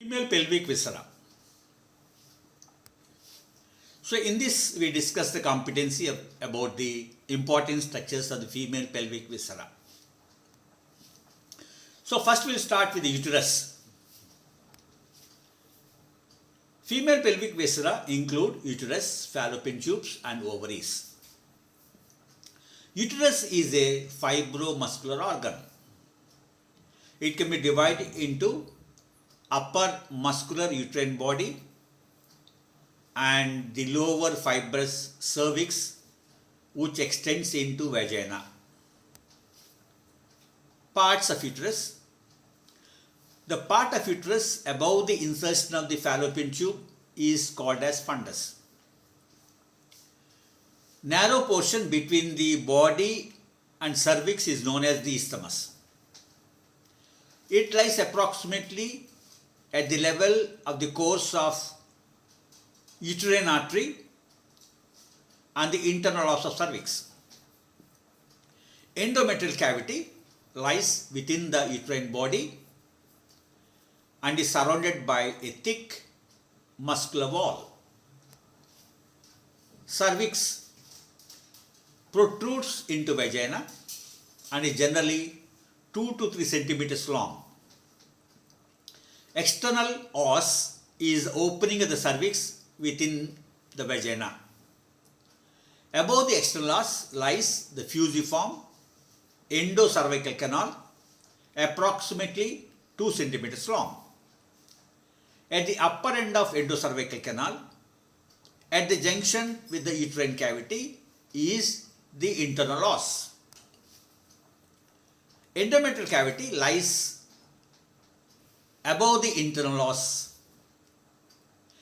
Female pelvic viscera. So in this we discuss the competency about the important structures of the female pelvic viscera. So first we'll start with the uterus. Female pelvic viscera include uterus, fallopian tubes and ovaries. Uterus is a fibromuscular organ. It can be divided into upper muscular uterine body and the lower fibrous cervix which extends into vagina. Parts of uterus. The part of uterus above the insertion of the fallopian tube is called as fundus. Narrow portion between the body and cervix is known as the isthmus. It lies approximately at the level of the course of uterine artery and the internal os of cervix. Endometrial cavity lies within the uterine body and is surrounded by a thick muscular wall. Cervix protrudes into vagina and is generally 2 to 3 centimeters long. External os is opening of the cervix within the vagina. Above the external os lies the fusiform endocervical canal, approximately 2 centimeters long. At the upper end of endocervical canal, at the junction with the uterine cavity, is the internal os. Endometrial cavity lies above the internal os.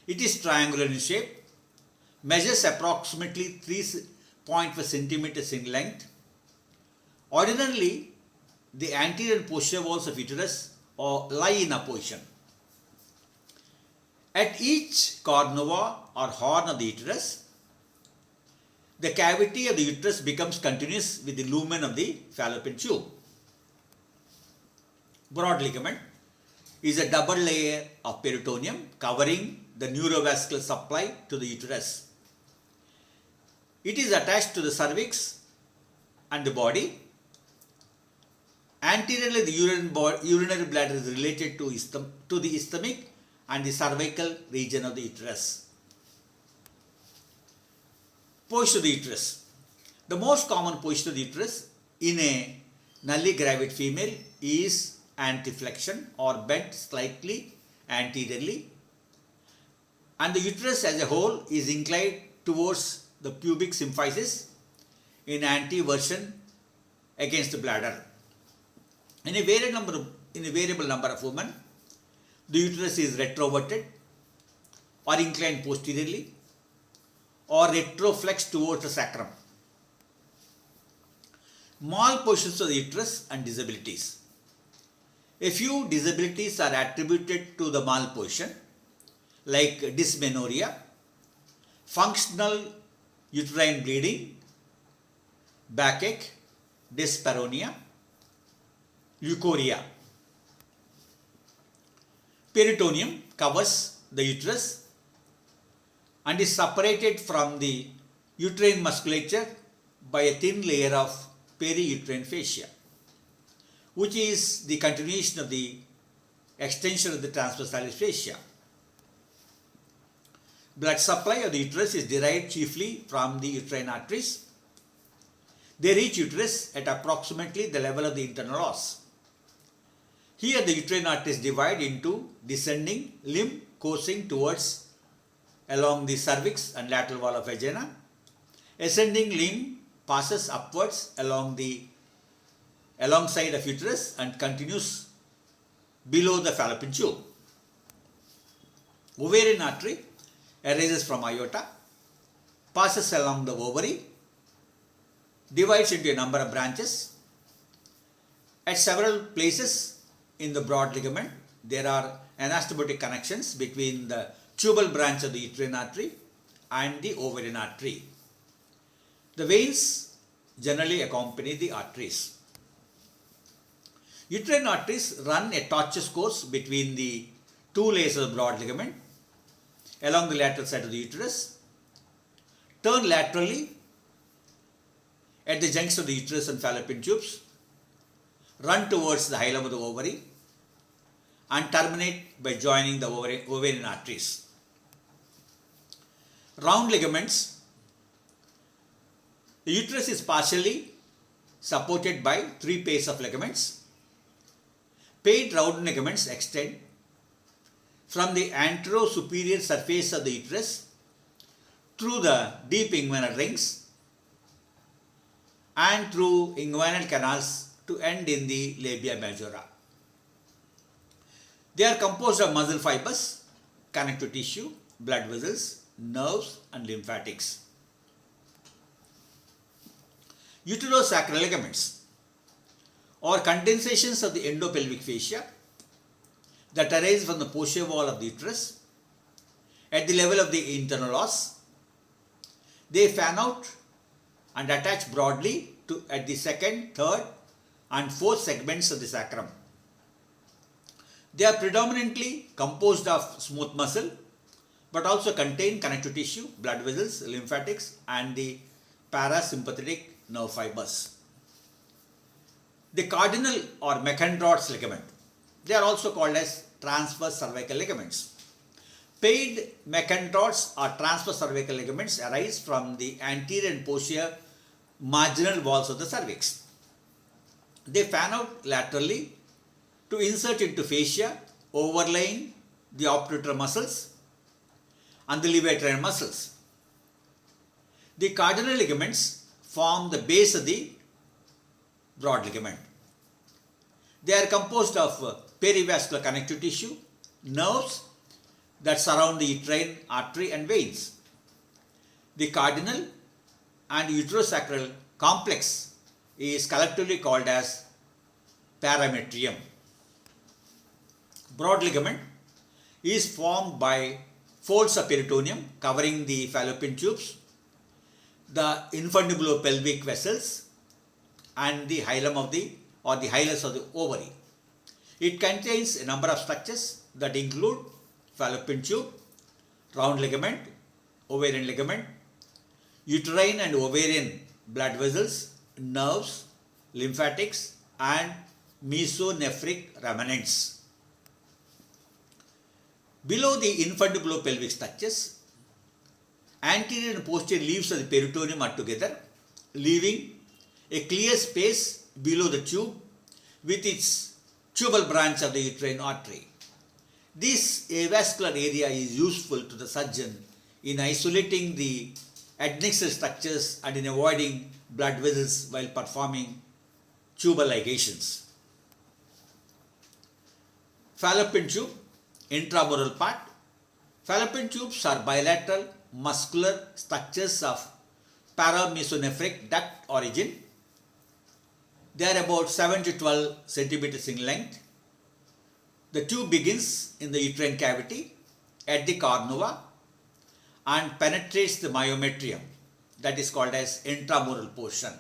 It is triangular in shape, measures approximately 3.5 centimeters in length. Ordinarily, the anterior and posterior walls of uterus lie in opposition. At each cornua or horn of the uterus, the cavity of the uterus becomes continuous with the lumen of the fallopian tube. Broad ligament is a double layer of peritoneum covering the neurovascular supply to the uterus. It is attached to the cervix and the body. Anteriorly, the urinary bladder is related to the isthmic and the cervical region of the uterus. Position of the uterus. The most common position of the uterus in a nullly gravid female is anteflexion or bent slightly anteriorly, and the uterus as a whole is inclined towards the pubic symphysis in anteversion against the bladder. In a variable number of women, the uterus is retroverted or inclined posteriorly or retroflexed towards the sacrum. Malpositions of the uterus and disabilities. A few disabilities are attributed to the malposition, like dysmenorrhea, functional uterine bleeding, backache, dyspareunia, leukorrhea. Peritoneum covers the uterus and is separated from the uterine musculature by a thin layer of periuterine fascia, which is the continuation of the extension of the transversalis fascia. Blood supply of the uterus is derived chiefly from the uterine arteries. They reach uterus at approximately the level of the internal os. Here the uterine arteries divide into descending limb coursing towards along the cervix and lateral wall of vagina. Ascending limb passes upwards alongside of uterus and continues below the fallopian tube. Ovarian artery arises from aorta, passes along the ovary, divides into a number of branches. At several places in the broad ligament, there are anastomotic connections between the tubal branch of the uterine artery and the ovarian artery. The veins generally accompany the arteries. Uterine arteries run a tortuous course between the two layers of broad ligament along the lateral side of the uterus, turn laterally at the junction of the uterus and fallopian tubes, run towards the hilum of the ovary, and terminate by joining the ovarian arteries. Round ligaments. The uterus is partially supported by three pairs of ligaments. Paired round ligaments extend from the antero-superior surface of the uterus through the deep inguinal rings and through inguinal canals to end in the labia majora. They are composed of muscle fibers, connective tissue, blood vessels, nerves and lymphatics. Uterosacral ligaments or condensations of the endopelvic fascia that arise from the posterior wall of the uterus at the level of the internal os. They fan out and attach broadly at the second, third and fourth segments of the sacrum. They are predominantly composed of smooth muscle but also contain connective tissue, blood vessels, lymphatics and the parasympathetic nerve fibers. The cardinal or Mechandrod's ligament. They are also called as transverse cervical ligaments. Paired Mechandrod's or transverse cervical ligaments arise from the anterior and posterior marginal walls of the cervix. They fan out laterally to insert into fascia overlaying the obturator muscles and the levator muscles. The cardinal ligaments form the base of the broad ligament. They are composed of perivascular connective tissue, nerves that surround the uterine artery and veins. The cardinal and uterosacral complex is collectively called as parametrium. Broad ligament is formed by folds of peritoneum covering the fallopian tubes, the infundibulopelvic vessels and the hilum of the hilus of the ovary. It contains a number of structures that include fallopian tube, round ligament, ovarian ligament, uterine and ovarian blood vessels, nerves, lymphatics and mesonephric remnants. Below the infundibulopelvic structures, anterior and posterior leaves of the peritoneum are together, leaving a clear space below the tube with its tubal branch of the uterine artery. This avascular area is useful to the surgeon in isolating the adnexal structures and in avoiding blood vessels while performing tubal ligations. Fallopian tube, intramural part. Fallopian tubes are bilateral muscular structures of paramesonephric duct origin. They are about 7 to 12 centimeters in length. The tube begins in the uterine cavity at the cornua and penetrates the myometrium, that is called as intramural portion.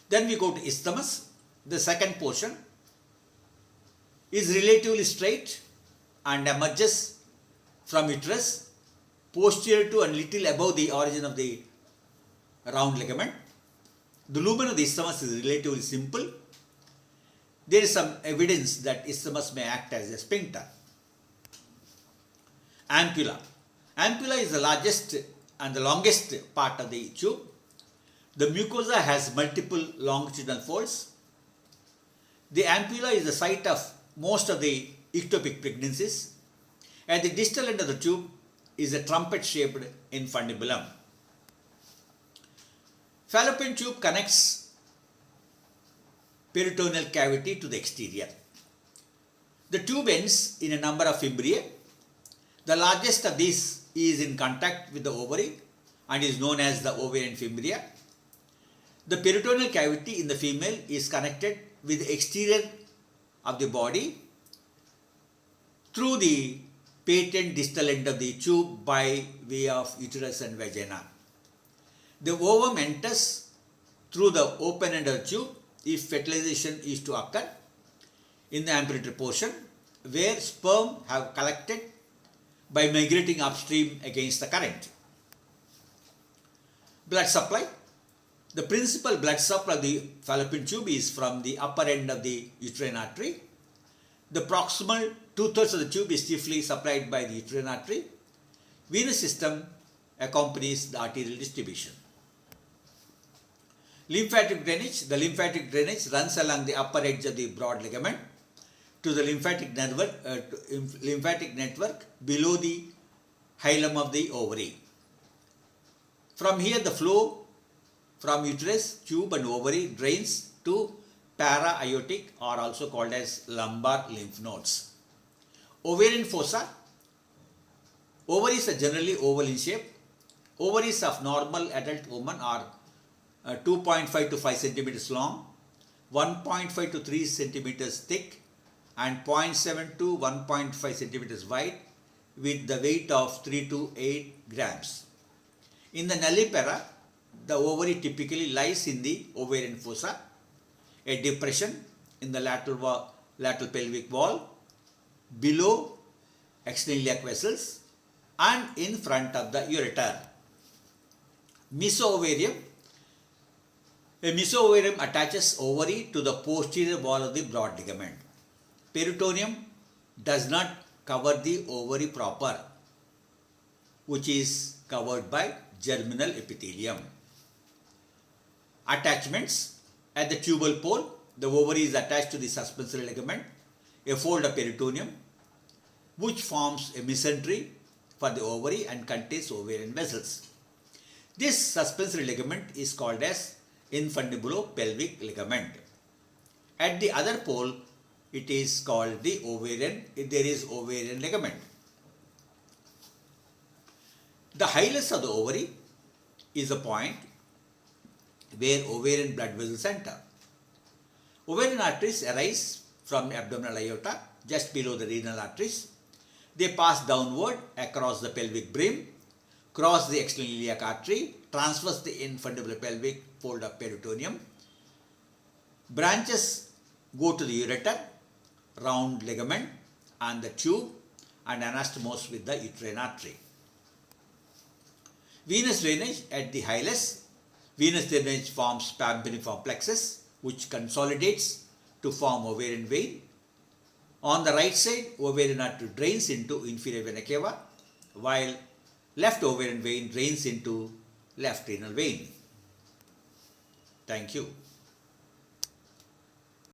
Then we go to isthmus. The second portion is relatively straight and emerges from uterus posterior to and little above the origin of the round ligament. The lumen of the isthmus is relatively simple. There is some evidence that isthmus may act as a sphincter. Ampulla. Ampulla is the largest and the longest part of the tube. The mucosa has multiple longitudinal folds. The ampulla is the site of most of the ectopic pregnancies. At the distal end of the tube is a trumpet-shaped infundibulum. Fallopian tube connects peritoneal cavity to the exterior. The tube ends in a number of fimbriae. The largest of these is in contact with the ovary and is known as the ovarian fimbria. The peritoneal cavity in the female is connected with the exterior of the body through the patent distal end of the tube by way of uterus and vagina. The ovum enters through the open end of the tube if fertilization is to occur in the ambulatory portion, where sperm have collected by migrating upstream against the current. Blood supply. The principal blood supply of the fallopian tube is from the upper end of the uterine artery. The proximal 2/3 of the tube is chiefly supplied by the uterine artery. Venous system accompanies the arterial distribution. Lymphatic drainage. The lymphatic drainage runs along the upper edge of the broad ligament to the lymphatic network below the hilum of the ovary. From here, the flow from uterus, tube and ovary drains to para-aortic, or also called as lumbar lymph nodes. Ovarian fossa. Ovaries are generally oval in shape. Ovaries of normal adult woman are 2.5 to 5 centimeters long, 1.5 to 3 centimeters thick, and 0.7 to 1.5 centimeters wide, with the weight of 3 to 8 grams. In the nullipara, the ovary typically lies in the ovarian fossa, a depression in the lateral pelvic wall, below extrailiac vessels, and in front of the ureter. Mesoovarium. A mesoovarium attaches ovary to the posterior wall of the broad ligament. Peritoneum does not cover the ovary proper, which is covered by germinal epithelium. Attachments. At the tubal pole, the ovary is attached to the suspensory ligament, a fold of peritoneum, which forms a mesentery for the ovary and contains ovarian vessels. This suspensory ligament is called as infundibulopelvic ligament. At the other pole, it is called the ovarian ligament. The hilus of the ovary is a point where ovarian blood vessels enter. Ovarian arteries arise from abdominal aorta just below the renal arteries. They pass downward across the pelvic brim, cross the external iliac artery, transverse the infundibulopelvic fold of peritoneum. Branches go to the ureter, round ligament, and the tube, and anastomose with the uterine artery. Venous drainage at the hilus. Venous drainage forms pampiniform plexus, which consolidates to form ovarian vein. On the right side, ovarian artery drains into inferior vena cava, while left ovarian vein drains into left renal vein. Thank you.